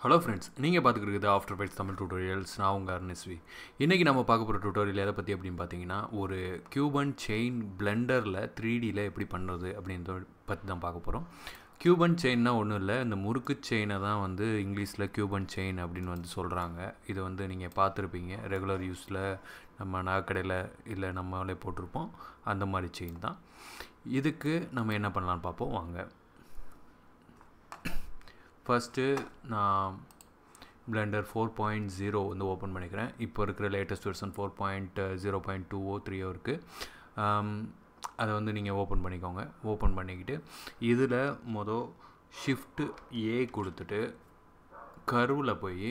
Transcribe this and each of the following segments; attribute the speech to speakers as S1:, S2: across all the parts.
S1: Hello friends, நீங்கள் பார்த்துக்கிட்டு after bytes Tamil tutorials. நான் உங்கள் அர்னஸ்வி. இன்றைக்கி நம்ம பார்க்க போகிற டியூட்டோரியல் எதை பற்றி அப்படின்னு பார்த்தீங்கன்னா, ஒரு கியூபன் செயின் பிளெண்டரில் 3Dயில் எப்படி பண்ணுறது அப்படின்றத பற்றி தான் பார்க்க போகிறோம். கியூபன் செயின்னா ஒன்றும் இல்லை, இந்த முறுக்கு செயினை தான் வந்து இங்கிலீஷில் கியூபன் செயின் அப்படின்னு வந்து சொல்கிறாங்க. இது வந்து நீங்கள் பார்த்துருப்பீங்க ரெகுலர் யூஸில், நம்ம நகைக்கடையில் இல்லை நம்மளே போட்டிருப்போம், அந்த மாதிரி செயின் தான். இதுக்கு நம்ம என்ன பண்ணலான்னு பார்ப்போம் வாங்க. ஃபஸ்ட்டு நான் பிளெண்டர் 4.0 வந்து ஓப்பன் பண்ணிக்கிறேன். இப்போ இருக்கிற லேட்டஸ்ட் வெர்ஷன் 4.0.203 இருக்குது. அதை வந்து நீங்கள் ஓப்பன் பண்ணிக்கோங்க. ஓப்பன் பண்ணிக்கிட்டு இதில் ஷிஃப்ட்டு ஏ கொடுத்துட்டு கர்வில் போய்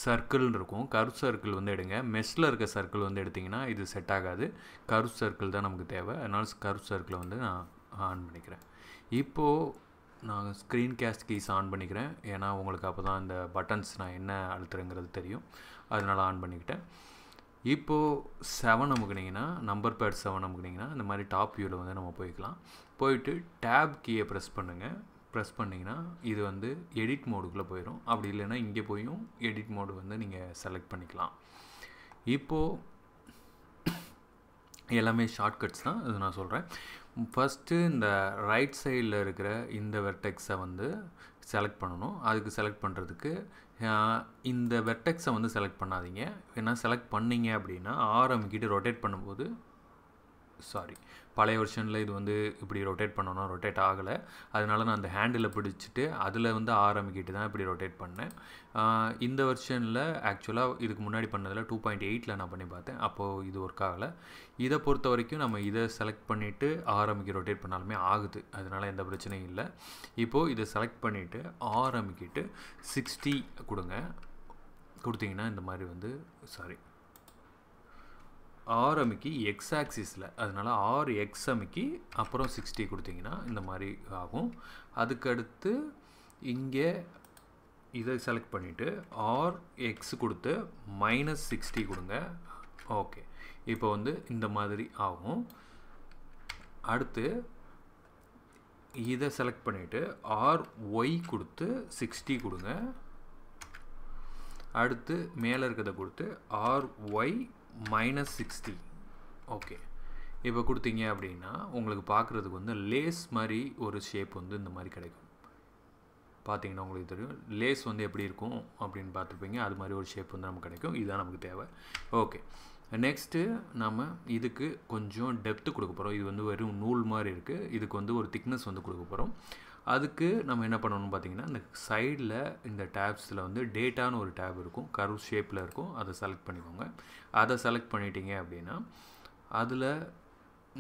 S1: சர்க்கிள்னு இருக்கும், கர்வ் சர்க்கிள் வந்து எடுங்க. மெஷ்ஷில் இருக்க சர்க்கிள் வந்து எடுத்திங்கன்னா இது செட் ஆகாது. கர்வ் சர்க்கிள் தான் நமக்கு தேவை. அதனால் கர்வ் சர்க்கிளை வந்து நான் ஆன் பண்ணிக்கிறேன். இப்போது நான் ஸ்க்ரீன் கேஸ்ட் கீஸ் ஆன் பண்ணிக்கிறேன், ஏன்னா உங்களுக்கு அப்போ தான் இந்த பட்டன்ஸ் நான் என்ன அழுத்துறேங்கிறது தெரியும். அதனால் ஆன் பண்ணிக்கிட்டேன். இப்போது 7 அமுக்குனிங்கன்னா, நம்பர் பேட் 7 அமுக்குனிங்கன்னா இந்த மாதிரி டாப் வியூவில் வந்து நம்ம போய்க்கலாம். போயிட்டு டேப் கீயை ப்ரெஸ் பண்ணுங்கள். ப்ரெஸ் பண்ணிங்கன்னா இது வந்து எடிட் மோடுக்குள்ளே போயிடும். அப்படி இல்லைன்னா இங்கே போயும் எடிட் மோடு வந்து நீங்கள் செலக்ட் பண்ணிக்கலாம். இப்போது எல்லாமே ஷார்ட்கட்ஸ் தான், அது நான் சொல்கிறேன். ஃபஸ்ட்டு இந்த ரைட் சைடில் இருக்கிற இந்த வெர்டெக்ஸை வந்து செலக்ட் பண்ணணும். அதுக்கு செலக்ட் பண்ணுறதுக்கு இந்த வெர்டெக்ஸை வந்து செலக்ட் பண்ணாதீங்க. ஏன்னா செலக்ட் பண்ணிங்க அப்படின்னா ஆரம்பிக்கிட்டு ரொட்டேட் பண்ணும்போது, பழைய வெர்ஷனில் இது வந்து இப்படி ரொட்டேட் பண்ணணும், ரொட்டேட் ஆகலை. அதனால நான் அந்த ஹேண்டில் பிடிச்சிட்டு அதில் வந்து ஆரம்பிக்கிட்டு தான் இப்படி ரொட்டேட் பண்ணேன். இந்த வெர்ஷனில் ஆக்சுவலாக இதுக்கு முன்னாடி பண்ணதில் 2.8 நான் பண்ணி பார்த்தேன், அப்போது இது ஒர்க் ஆகலை. இதை பொறுத்த வரைக்கும் நம்ம இதை செலக்ட் பண்ணிவிட்டு ஆரம்பிக்க ரொட்டேட் பண்ணாலுமே ஆகுது, அதனால் எந்த பிரச்சனையும் இல்லை. இப்போது இதை செலக்ட் பண்ணிவிட்டு ஆரம்பிக்கிட்டு 60 கொடுங்க. கொடுத்தீங்கன்னா இந்த மாதிரி வந்து ஆரம்பிக்கு எக்ஸ் ஆக்சிஸில், அதனால் RX அமுக்கி அப்புறம் 60 கொடுத்தீங்கன்னா இந்த மாதிரி ஆகும். அதுக்கடுத்து இங்கே இதை செலக்ட் பண்ணிவிட்டு RX கொடுத்து -60 கொடுங்க. ஓகே, இப்போ வந்து இந்த மாதிரி ஆகும். அடுத்து இதை செலக்ட் பண்ணிவிட்டு RY கொடுத்து 60 கொடுங்க. அடுத்து மேலே இருக்கிறத கொடுத்து RY -60. ஓகே, இப்போ கொடுத்தீங்க அப்படின்னா உங்களுக்கு பார்க்குறதுக்கு வந்து லேஸ் மாதிரி ஒரு ஷேப் வந்து இந்த மாதிரி கிடைக்கும். பார்த்தீங்கன்னா உங்களுக்கு தெரியும் லேஸ் வந்து எப்படி இருக்கும் அப்படின்னு பார்த்துருப்பீங்க. அது மாதிரி ஒரு ஷேப் வந்து நமக்கு கிடைக்கும். இதுதான் நமக்கு தேவை. ஓகே, நெக்ஸ்ட்டு நம்ம இதுக்கு கொஞ்சம் டெப்த்து கொடுக்க போகிறோம். இது வந்து வெறும் நூல் மாதிரி இருக்குது. இதுக்கு வந்து ஒரு திக்னஸ் வந்து கொடுக்க போகிறோம். அதுக்கு நம்ம என்ன பண்ணணும்னு பார்த்தீங்கன்னா, இந்த சைடில் இந்த டேப்ஸில் வந்து டேட்டான்னு ஒரு டேப் இருக்கும், கர்வ் ஷேப்பில் இருக்கும். அதை செலக்ட் பண்ணிக்கோங்க. அதை செலக்ட் பண்ணிட்டீங்க அப்படின்னா அதில்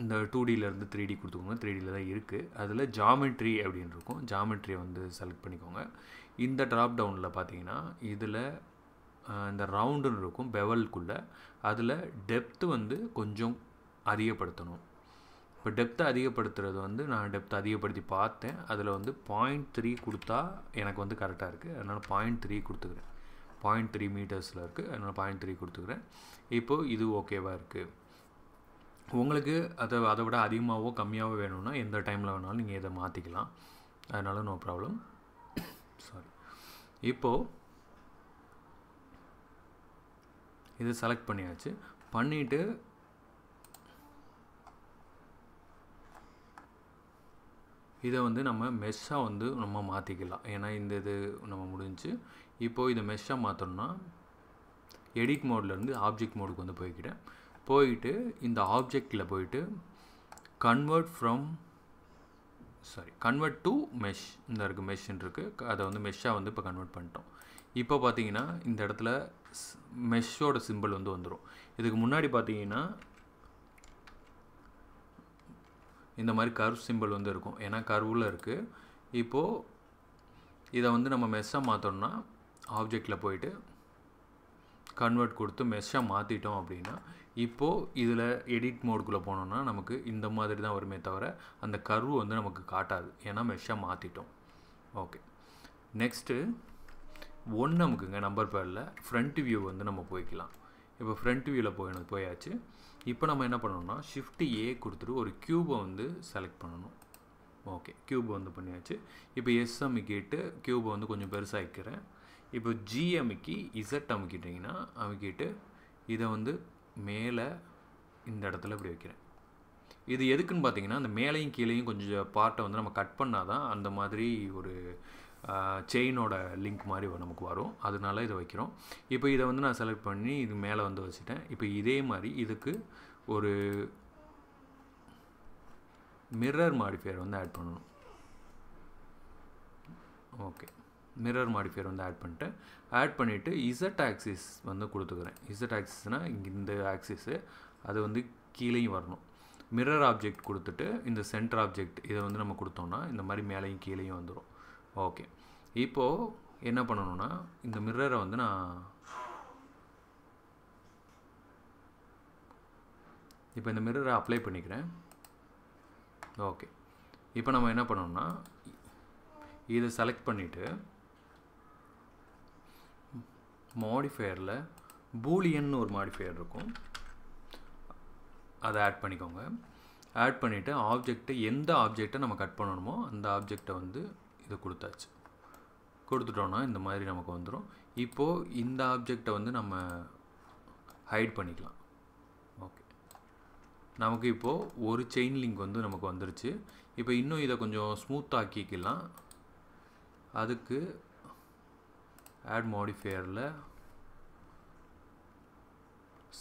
S1: இந்த 2Dலேருந்து 3D கொடுத்துக்கோங்க. 3Dயில் தான் இருக்குது. அதில் ஜாமெட்ரி அப்படின்னு இருக்கும், ஜாமெட்ரியை வந்து செலக்ட் பண்ணிக்கோங்க. இந்த ட்ராப் டவுனில் பார்த்தீங்கன்னா இதில் இந்த ரவுண்டுன்னு இருக்கும் பெவலுக்குள்ளே, அதில் டெப்த்து வந்து கொஞ்சம் அதிகப்படுத்தணும். இப்போ டெப்த்தை அதிகப்படுத்துறது வந்து நான் டெப்த்தை அதிகப்படுத்தி பார்த்தேன். அதில் வந்து 0.3 கொடுத்தா எனக்கு வந்து கரெக்டாக இருக்குது. அதனால் 0.3 கொடுத்துக்கிறேன். 0.3 மீட்டர்ஸில் இருக்குது, அதனால் 0.3 கொடுத்துக்கிறேன். இப்போது இது ஓகேவாக இருக்குது. உங்களுக்கு அதை விட அதிகமாகவோ கம்மியாகவோ வேணும்னா எந்த டைமில் வேணாலும் நீங்கள் இதை மாற்றிக்கலாம். அதனால் நோ ப்ராப்ளம். இப்போது இதை செலக்ட் பண்ணியாச்சு. பண்ணிவிட்டு இதை வந்து நம்ம மெஷ்ஷாக வந்து நம்ம மாற்றிக்கலாம். ஏன்னா இந்த இது நம்ம முடிஞ்சு. இப்போது இதை மெஷ்ஷாக மாற்றணும்னா எடிட் மோட்லேருந்து ஆப்ஜெக்ட் மோடுக்கு வந்து போயிட்டு இந்த ஆப்ஜெக்டில் போயிட்டு கன்வெர்ட் டு மெஷ், இந்த இருக்குது மெஷ்ன்னு இருக்குது, அதை வந்து மெஷ்ஷாக வந்து இப்போ கன்வெர்ட் பண்ணிட்டோம். இப்போ பார்த்தீங்கன்னா இந்த இடத்துல மெஷ்ஷோட சிம்பிள் வந்து வந்துடும். இதுக்கு முன்னாடி பார்த்தீங்கன்னா இந்த மாதிரி கர்வ் சிம்பிள் வந்து இருக்கும், ஏன்னா கர்வில் இருக்குது. இப்போது இதை வந்து நம்ம மெஷ்ஷாக மாற்றோம்னா ஆப்ஜெக்டில் போயிட்டு கன்வெர்ட் கொடுத்து மெஷ்ஷாக மாற்றிட்டோம் அப்படின்னா இப்போது இதில் எடிட் மோடுக்குள்ளே போனோம்னா நமக்கு இந்த மாதிரி தான் வருமே தவிர அந்த கர்வ் வந்து நமக்கு காட்டாது, ஏன்னா மெஷ்ஷாக மாற்றிட்டோம். ஓகே, நெக்ஸ்ட்டு 1 நமக்குங்க நம்பர் பேடில் ஃப்ரண்ட் வியூ வந்து நம்ம போய்க்கலாம். இப்போ ஃப்ரண்ட் வியூவில் போயாச்சு. இப்போ நம்ம என்ன பண்ணணும்னா ஷிஃப்ட் ஏ கொடுத்துட்டு ஒரு க்யூபை வந்து செலக்ட் பண்ணணும். ஓகே, க்யூப் வந்து பண்ணியாச்சு. இப்போ எஸ் அமுக்கிட்டு க்யூபை வந்து கொஞ்சம் பெருசாகிக்கிறேன். இப்போ ஜி அமுக்கி இசட் அமுக்கிட்டிங்கன்னா அமுக்கிட்டு இதை வந்து மேலே இந்த இடத்துல இப்படி வைக்கிறேன். இது எதுக்குன்னு பார்த்தீங்கன்னா, அந்த மேலேயும் கீழேயும் கொஞ்சம் பார்ட்டை வந்து நம்ம கட் பண்ணால் தான் அந்த மாதிரி ஒரு செயினோட லிங்க் மாதிரி நமக்கு வரும். அதனால இதை வைக்கிறோம். இப்போ இதை வந்து நான் செலக்ட் பண்ணி இது மேலே வந்து வச்சுட்டேன். இப்போ இதே மாதிரி இதுக்கு ஒரு மிரர் மாடிஃபையர் வந்து ஆட் பண்ணணும். ஓகே, மிரர் மாடிஃபையர் வந்து ஆட் பண்ணிவிட்டு இசட் ஆக்சிஸ் வந்து கொடுத்துக்கிறேன். இசட் ஆக்சிஸ்னால் இங்கே இந்த ஆக்சிஸு அது வந்து கீழேயும் வரணும். மிரர் ஆப்ஜெக்ட் கொடுத்துட்டு இந்த சென்டர் ஆப்ஜெக்ட் இதை வந்து நம்ம கொடுத்தோம்னா இந்த மாதிரி மேலேயும் கீழேயும் வந்துடும். ஓகே, இப்போது என்ன பண்ணணும்னா இந்த மிரரை வந்து நான் இப்போ இந்த மிரரை அப்ளை பண்ணிக்கிறேன். ஓகே, இப்போ நம்ம என்ன பண்ணோம்னா இதை செலக்ட் பண்ணிவிட்டு மாடிஃபையரில் பூலியன்னு ஒரு மாடிஃபையர் இருக்கும், அதை ஆட் பண்ணிக்கோங்க. ஆட் பண்ணிவிட்டு ஆப்ஜெக்ட்டை எந்த ஆப்ஜெக்டை நம்ம கட் பண்ணணுமோ அந்த ஆப்ஜெக்டை வந்து இதை கொடுத்துட்டோன்னா இந்த மாதிரி நமக்கு வந்துடும். இப்போது இந்த ஆப்ஜெக்டை வந்து நம்ம ஹைட் பண்ணிக்கலாம். ஓகே, நமக்கு இப்போது ஒரு செயின் லிங்க் வந்து நமக்கு வந்துருச்சு. இப்போ இன்னும் இதை கொஞ்சம் ஸ்மூத்தாக்கிக்கலாம். அதுக்கு ஆட் மாடிஃபையரில்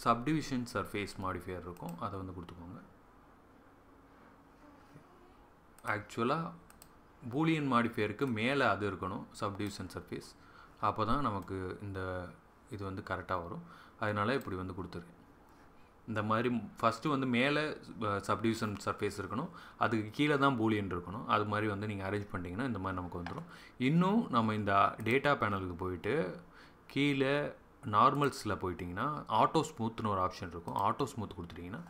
S1: சப்டிவிஷன் சர்ஃபேஸ் மாடிஃபையர் இருக்கும், அதை வந்து கொடுத்துக்கோங்க. ஆக்சுவலாக பூலியன் மாடிஃபையருக்கு மேலே அது இருக்கணும், சப்டிவிஷன் சர்ஃபேஸ். அப்போ தான் நமக்கு இது வந்து கரெக்டாக வரும். அதனால் இப்படி வந்து கொடுத்துருக்கேன். இந்த மாதிரி ஃபஸ்ட்டு வந்து மேலே சப்டிவிஷன் சர்ஃபேஸ் இருக்கணும், அதுக்கு கீழே தான் பூலியன் இருக்கணும். அது மாதிரி வந்து நீங்கள் அரேஞ்ச் பண்ணிட்டீங்கன்னா இந்த மாதிரி நமக்கு வந்துடும். இன்னும் நம்ம இந்த டேட்டா பேனலுக்கு போயிட்டு கீழே நார்மல்ஸில் போயிட்டிங்கன்னா ஆட்டோ ஸ்மூத்னு ஒரு ஆப்ஷன் இருக்கும். ஆட்டோ ஸ்மூத் கொடுத்துட்டிங்கன்னா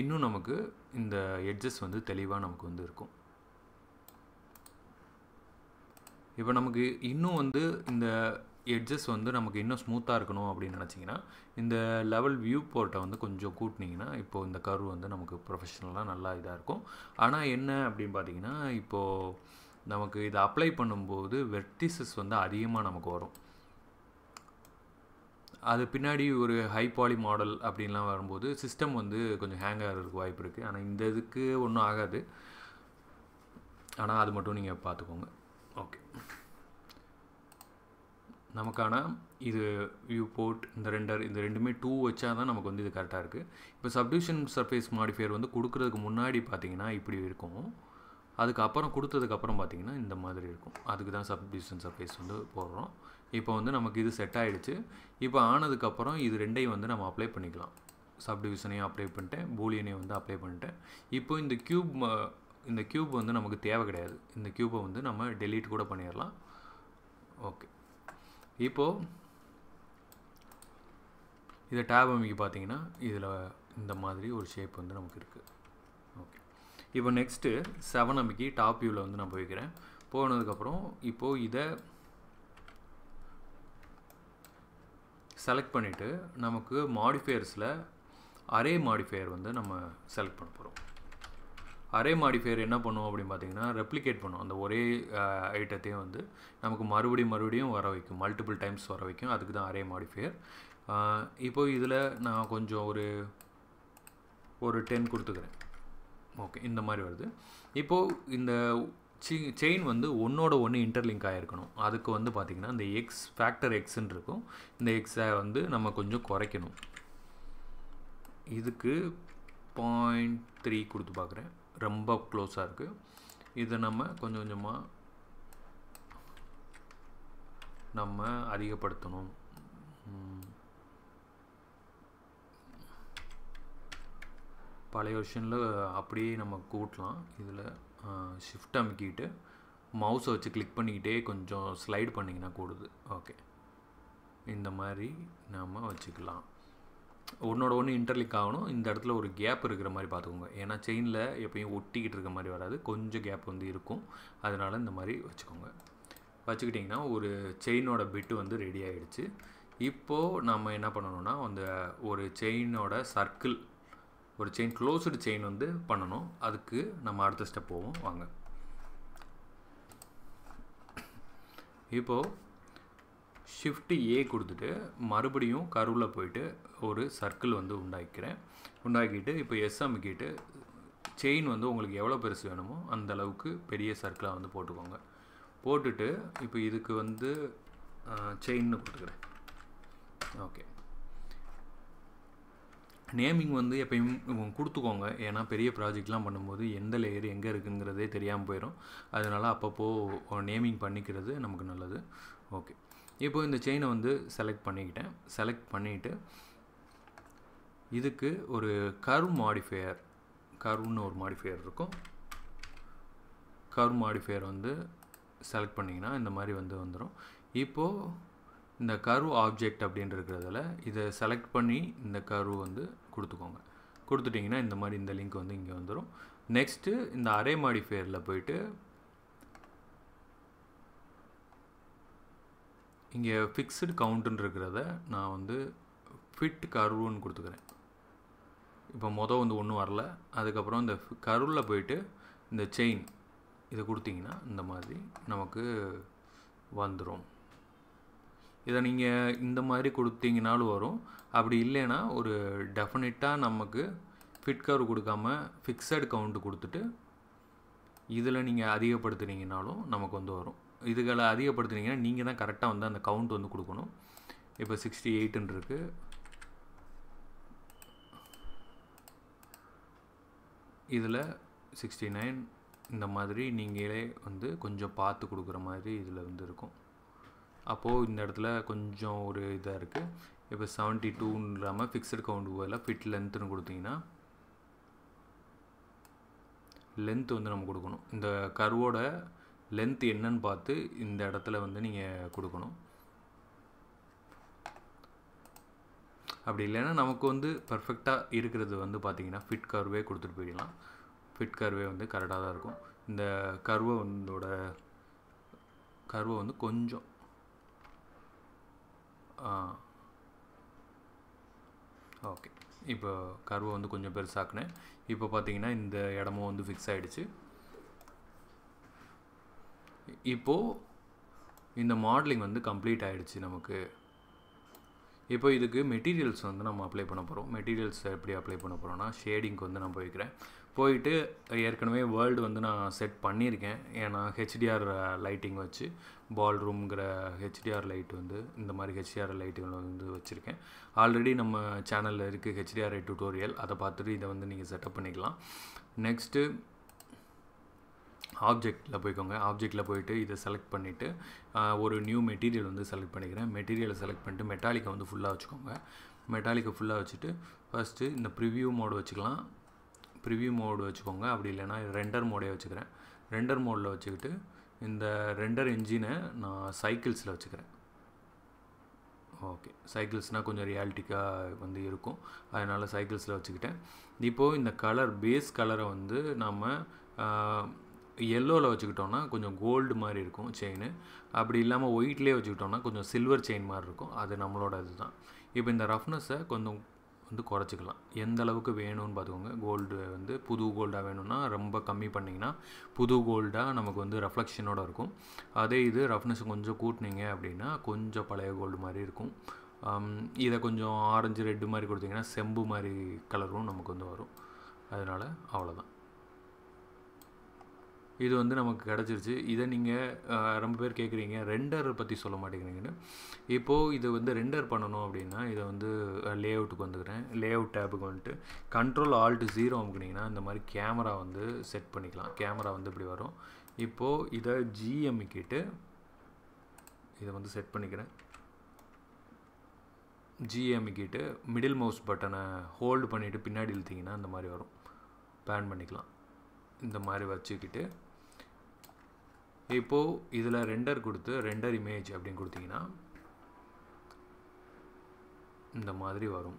S1: இன்னும் நமக்கு இந்த எட்ஜஸ் வந்து தெளிவாக நமக்கு வந்து இருக்கும். இப்போ நமக்கு இன்னும் வந்து இந்த எட்ஜஸ் வந்து நமக்கு இன்னும் ஸ்மூத்தாக இருக்கணும் அப்படின்னு நினச்சிங்கன்னா இந்த லெவல் வியூ போர்ட்டை வந்து கொஞ்சம் கூட்டினீங்கன்னா இப்போது இந்த கர்வ் வந்து நமக்கு ப்ரொஃபஷ்னலாக நல்லா இதாக இருக்கும். ஆனால் என்ன அப்படின்னு பார்த்தீங்கன்னா, இப்போது நமக்கு இதை அப்ளை பண்ணும்போது வெர்டிசஸ் வந்து அதிகமாக நமக்கு வரும். அது பின்னாடி ஒரு ஹை பாலி மாடல் அப்படின்லாம் வரும்போது சிஸ்டம் வந்து கொஞ்சம் ஹேங் ஆகிறதுக்கு வாய்ப்பு இருக்குது. ஆனால் இந்த இதுக்கு ஒன்றும் ஆகாது. ஆனால் அது மட்டும் நீங்கள் பார்த்துக்கோங்க. ஓகே, நமக்கான இது வியூ போர்ட் இந்த ரெண்டுமே 2 வச்சா தான் நமக்கு வந்து இது கரெக்டாக இருக்குது. இப்போ சப்டிவிஷன் சர்ஃபேஸ் மாடிஃபையர் வந்து கொடுக்குறதுக்கு முன்னாடி பார்த்தீங்கன்னா இப்படி இருக்கும். அதுக்கப்புறம் கொடுத்ததுக்கப்புறம் பார்த்தீங்கன்னா இந்த மாதிரி இருக்கும். அதுக்கு தான் சப்டிவிஷன் சர்ஃபேஸ் வந்து போடுறோம். இப்போ வந்து நமக்கு இது செட் ஆகிடுச்சு. இப்போ ஆனதுக்கப்புறம் இது ரெண்டையும் வந்து நம்ம அப்ளை பண்ணிக்கலாம். சப்டிவிஷனையும் அப்ளை பண்ணிட்டேன், பூலியனையும் வந்து அப்ளை பண்ணிட்டேன். இப்போ இந்த க்யூப் வந்து நமக்கு தேவை கிடையாது. இந்த க்யூப்பை வந்து நம்ம டெலீட் கூட பண்ணிடலாம். ஓகே, இப்போது இதை டேப் அமைக்கி பார்த்தீங்கன்னா இதில் இந்த மாதிரி ஒரு ஷேப் வந்து நமக்கு இருக்குது. ஓகே, இப்போ நெக்ஸ்ட்டு 7 அமைக்கி டாப் வியூவில் வந்து நான் போய்க்கிறேன். போனதுக்கப்புறம் இப்போது இதை செலக்ட் பண்ணிவிட்டு நமக்கு மாடிஃபையர்ஸில் அரே மாடிஃபையர் வந்து நம்ம செலக்ட் பண்ண போகிறோம். அரே மாடிஃபையர் என்ன பண்ணுவோம் அப்படின்னு பார்த்தீங்கன்னா, ரெப்ளிகேட் பண்ணும். அந்த ஒரே ஐட்டத்தையும் வந்து நமக்கு மறுபடியும் வர வைக்கும், மல்டிபிள் டைம்ஸ் வர வைக்கும். அதுக்கு தான் அரே மாடிஃபையர். இப்போது இதில் நான் கொஞ்சம் ஒரு 10 கொடுத்துக்கிறேன். ஓகே, இந்த மாதிரி வருது. இப்போது இந்த செயின் வந்து ஒன்றோட ஒன்று இன்டர்லிங்க் ஆகிருக்கணும். அதுக்கு வந்து பார்த்திங்கன்னா இந்த ஃபேக்டர் எக்ஸ்ன்னு இருக்கும். இந்த எக்ஸை வந்து நம்ம கொஞ்சம் குறைக்கணும். இதுக்கு 0.3 கொடுத்து பார்க்குறேன், ரொம்ப க்ளோஸாக இருக்குது. இதை நம்ம கொஞ்சம் கொஞ்சமாக நம்ம அதிகப்படுத்தணும். பழைய வெர்ஷனில் அப்படியே நம்ம கூட்டலாம். இதில் ஷிஃப்ட் அமுக்கிட்டு மவுஸை வச்சு கிளிக் பண்ணிக்கிட்டே கொஞ்சம் ஸ்லைடு பண்ணிங்கன்னா கூடுது. ஓகே, இந்த மாதிரி நம்ம வச்சுக்கலாம். ஒன்றோட ஒன்று இன்டர்லிங்க் ஆகணும். இந்த இடத்துல ஒரு கேப் இருக்கிற மாதிரி பார்த்துக்கோங்க. ஏன்னா செயினில் எப்பயும் ஒட்டிக்கிட்டு இருக்க மாதிரி வராது, கொஞ்சம் கேப் வந்து இருக்கும். அதனால் இந்த மாதிரி வச்சுக்கிட்டிங்கன்னா ஒரு செயினோட பிட்டு வந்து ரெடி ஆகிடுச்சு. இப்போது நம்ம என்ன பண்ணணும்னா ஒரு செயினோட சர்க்கிள், ஒரு செயின் க்ளோஸ்டு செயின் வந்து பண்ணணும். அதுக்கு நம்ம அடுத்த ஸ்டெப் போவோம் வாங்க. இப்போது ஷிஃப்ட் ஏ கொடுத்துட்டு மறுபடியும் கர்வில் போயிட்டு ஒரு சர்க்கிள் வந்து உண்டாக்கிட்டு இப்போ எஸ் அமுக்கிட்டு செயின் வந்து உங்களுக்கு எவ்வளோ பெருசு வேணுமோ அந்த அளவுக்கு பெரிய சர்க்கிளாக வந்து போட்டுக்கோங்க. போட்டுட்டு இப்போ இதுக்கு வந்து செயின்னு கொடுத்துக்கிறேன். ஓகே, நேமிங் வந்து எப்பயும் கொடுத்துக்கோங்க. ஏன்னா பெரிய ப்ராஜெக்ட்லாம் பண்ணும்போது எந்த லேயர் எங்கே இருக்குங்கிறதே தெரியாமல் போயிடும். அதனால் அப்பப்போ நேமிங் பண்ணிக்கிறது நமக்கு நல்லது. ஓகே, இப்போ இந்த செயினை வந்து செலக்ட் பண்ணிவிட்டு இதுக்கு ஒரு கர்வ்னு ஒரு மாடிஃபையர் இருக்கும். கர்வ் மாடிஃபையர் வந்து செலக்ட் பண்ணிங்கன்னா இந்த மாதிரி வந்து வந்துடும். இப்போது இந்த கர்வ் ஆப்ஜெக்ட் அப்படின்னு இருக்கிறதுல இதை செலக்ட் பண்ணி இந்த கர்வ் வந்து கொடுத்துட்டிங்கன்னா இந்த மாதிரி இந்த லிங்க் வந்து இங்கே வந்துடும். நெக்ஸ்ட்டு இந்த அரே மாடிஃபையரில் போயிட்டு இங்கே ஃபிக்ஸ்டு கவுண்ட்டுன்னு இருக்கிறத நான் வந்து ஃபிட் கர்வுன்னு கொடுத்துக்கிறேன். இப்போ வந்து ஒன்றும் வரல. அதுக்கப்புறம் இந்த கர்வில் போயிட்டு இந்த செயின் இதை கொடுத்தீங்கன்னா இந்த மாதிரி நமக்கு வந்துடும். இதை நீங்கள் இந்த மாதிரி கொடுத்தீங்கனாலும் வரும். அப்படி இல்லைன்னா ஒரு டெஃபினட்டாக நமக்கு ஃபிட் கர்வ் கொடுக்காம ஃபிக்ஸட் கவுண்ட்டு கொடுத்துட்டு இதில் நீங்கள் அதிகப்படுத்துனீங்கனாலும் நமக்கு வந்து வரும். இதுகளை அதிகப்படுத்துனீங்கன்னா நீங்கள் தான் கரெக்டாக வந்து அந்த கவுண்ட் வந்து கொடுக்கணும். இப்போ 68 இருக்குது. இதில் 69 இந்த மாதிரி நீங்களே வந்து கொஞ்சம் பார்த்து கொடுக்குற மாதிரி இதில் வந்து இருக்கும். அப்போது இந்த இடத்துல கொஞ்சம் ஒரு இதாக இருக்குது. இப்போ 72 இல்லாமல் ஃபிக்ஸட் கவுண்ட் போதில் ஃபிட் லென்த்துன்னு கொடுத்தீங்கன்னா லென்த் வந்து நம்ம கொடுக்கணும். இந்த கர்வோட லென்த் என்னன்னு பார்த்து இந்த இடத்துல வந்து நீங்கள் கொடுக்கணும். அப்படி இல்லைன்னா நமக்கு வந்து பர்ஃபெக்டாக இருக்கிறது வந்து பார்த்திங்கன்னா ஃபிட் கர்வே கொடுத்துட்டு போயிடலாம். ஃபிட் கர்வே வந்து கரெக்டாக தான் இருக்கும். இந்த கர்வை வந்து கொஞ்சம் ஓகே, இப்போ கர்வை வந்து கொஞ்சம் பெருசாக்குனேன். இப்போ பார்த்திங்கன்னா இந்த இடமும் வந்து ஃபிக்ஸ் ஆகிடுச்சு. இப்போது இந்த மாடலிங் வந்து கம்ப்ளீட் ஆகிடுச்சு நமக்கு. இப்போ இதுக்கு மெட்டீரியல்ஸ் வந்து நம்ம அப்ளை பண்ண போகிறோம். மெட்டீரியல்ஸ் எப்படி அப்ளை பண்ண போகிறோன்னா ஷேடிங்க்கு வந்து நான் போயிட்டு ஏற்கனவே வேர்ல்டு வந்து நான் செட் பண்ணியிருக்கேன். ஏன்னா ஹெச்டிஆர் லைட்டிங் வச்சு பால் ரூம்ங்கிற ஹெச்டிஆர் லைட் வந்து இந்த மாதிரி ஹெச்டிஆர் லைட்டுகள் வந்து வச்சுருக்கேன். ஆல்ரெடி நம்ம சேனலில் இருக்குது ஹெச்டிஆர் டியூட்டோரியல். அதை பார்த்துட்டு இதை வந்து நீங்கள் செட்டப் பண்ணிக்கலாம். நெக்ஸ்ட்டு ஆப்ஜெக்டில் போய்க்கோங்க. ஆப்ஜெக்டில் போயிட்டு இதை செலக்ட் பண்ணிவிட்டு ஒரு நியூ மெட்டீரியல் வந்து செலக்ட் பண்ணிக்கிறேன். மெட்டீரியலை செலக்ட் பண்ணிட்டு மெட்டாலிக்கை வந்து ஃபுல்லாக வச்சுக்கோங்க. மெட்டாலிக்கை ஃபுல்லாக வச்சுட்டு ஃபஸ்ட்டு இந்த ப்ரிவ்யூ மோடு வச்சுக்கலாம். ப்ரிவ்யூ மோடு வச்சுக்கோங்க. அப்படி இல்லைனா ரெண்டர் மோடே வச்சுக்கிறேன். ரெண்டர் மோடில் வச்சுக்கிட்டு இந்த ரெண்டர் என்ஜினை நான் சைக்கிள்ஸில் வச்சுக்கிறேன். ஓகே, சைக்கிள்ஸ்னால் கொஞ்சம் ரியாலிட்டிக்காக வந்து இருக்கும். அதனால் சைக்கிள்ஸில் வச்சுக்கிட்டேன். இப்போது இந்த பேஸ் கலரை வந்து நம்ம எல்லோவில் வச்சுக்கிட்டோன்னா கொஞ்சம் கோல்டு மாதிரி இருக்கும் செயின். அப்படி இல்லாமல் ஒயிட்லேயே வச்சுக்கிட்டோன்னா கொஞ்சம் சில்வர் செயின் மாதிரி இருக்கும். அது நம்மளோட இதுதான். இப்போ இந்த ரஃப்னஸை கொஞ்சம் வந்து குறைச்சிக்கலாம். எந்த அளவுக்கு வேணும்னு பார்த்துக்கோங்க. கோல்டு வந்து புது கோல்டாக வேணும்னா ரொம்ப கம்மி பண்ணிங்கன்னா புது கோல்டாக நமக்கு வந்து ரெஃப்ளெக்ஷனோடு இருக்கும். அதே இது ரஃப்னஸ் கொஞ்சம் கூட்டினீங்க அப்படின்னா கொஞ்சம் பழைய கோல்டு மாதிரி இருக்கும். இதை கொஞ்சம் ஆரஞ்சு ரெட்டு மாதிரி கொடுத்தீங்கன்னா செம்பு மாதிரி கலரும் நமக்கு வந்து வரும். அதனால் அவ்வளோதான். இது வந்து நமக்கு கிடச்சிருச்சு. இதை நீங்கள் ரொம்ப பேர் கேட்குறீங்க ரெண்டர் பற்றி சொல்ல மாட்டேங்கிறீங்கன்னு. இப்போது இது வந்து ரெண்டர் பண்ணணும் அப்படின்னா இதை வந்து லே அவுட்டுக்கு வந்துக்கிறேன். லே அவுட் டேபுக்கு வந்துட்டு Ctrl+Alt+0 அமுக்குனிங்கன்னா இந்த மாதிரி கேமரா வந்து செட் பண்ணிக்கலாம். கேமரா வந்து இப்படி வரும். இப்போது இதை ஜிஎம்மிக்கிட்டு இதை வந்து செட் பண்ணிக்கிறேன். ஜிஎம்மிக்கிட்டு மிடில் மவுஸ் பட்டனை ஹோல்டு பண்ணிவிட்டு பின்னாடி இழுத்திங்கன்னா இந்த மாதிரி வரும். பேன் பண்ணிக்கலாம். இந்த மாதிரி வச்சுக்கிட்டு இப்போது இதில் ரெண்டர் கொடுத்து ரெண்டர் இமேஜ் அப்படின்னு கொடுத்தீங்கன்னா இந்த மாதிரி வரும்.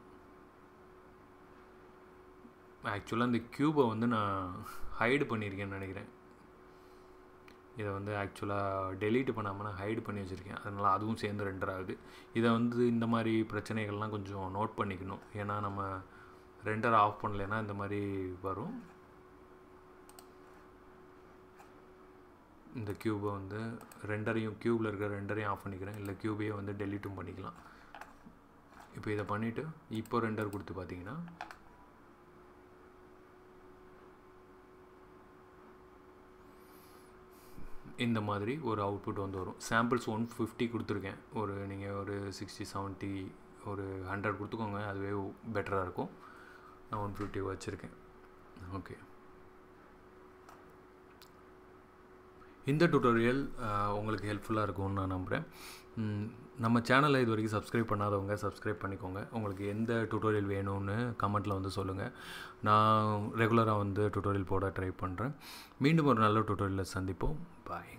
S1: ஆக்சுவலாக இந்த க்யூபை வந்து நான் ஹைடு பண்ணியிருக்கேன்னு நினைக்கிறேன். இதை வந்து ஆக்சுவலாக டெலீட் பண்ணாமல் நான் ஹைடு பண்ணி வச்சுருக்கேன். அதனால் அதுவும் சேர்ந்து ரெண்டர் ஆகுது. இதை வந்து இந்த மாதிரி பிரச்சனைகள்லாம் கொஞ்சம் நோட் பண்ணிக்கணும். ஏன்னா நம்ம ரெண்டர் ஆஃப் பண்ணலைன்னா இந்த மாதிரி வரும். இந்த க்யூபை வந்து ரெண்டரையும் க்யூபில் இருக்கிற ரெண்டரையும் ஆஃப் பண்ணிக்கிறேன், இல்லை க்யூபையே வந்து டெலீட்டும் பண்ணிக்கலாம். இப்போ இதை பண்ணிவிட்டு இப்போ ரெண்டர் கொடுத்து பார்த்தீங்கன்னா இந்த மாதிரி ஒரு அவுட்புட் வந்து வரும். சாம்பிள்ஸ் 150 கொடுத்துருக்கேன். நீங்கள் ஒரு 60 70 ஒரு 100 கொடுத்துக்கோங்க, அதுவே பெட்டராக இருக்கும். நான் 150 வச்சுருக்கேன். ஓகே, இந்த டியூட்டோரியல் உங்களுக்கு ஹெல்ப்ஃபுல்லாக இருக்கும்னு நான் நம்புகிறேன். நம்ம சேனலை இது வரைக்கும் சப்ஸ்கிரைப் பண்ணாதவங்க சப்ஸ்கிரைப் பண்ணிக்கோங்க. உங்களுக்கு எந்த டியூட்டோரியல் வேணும்னு கமெண்ட்டில் வந்து சொல்லுங்கள். நான் ரெகுலராக வந்து டியூட்டோரியல் போட ட்ரை பண்ணுறேன். மீண்டும் ஒரு நல்ல டியூட்டோரியலில் சந்திப்போம். பாய்.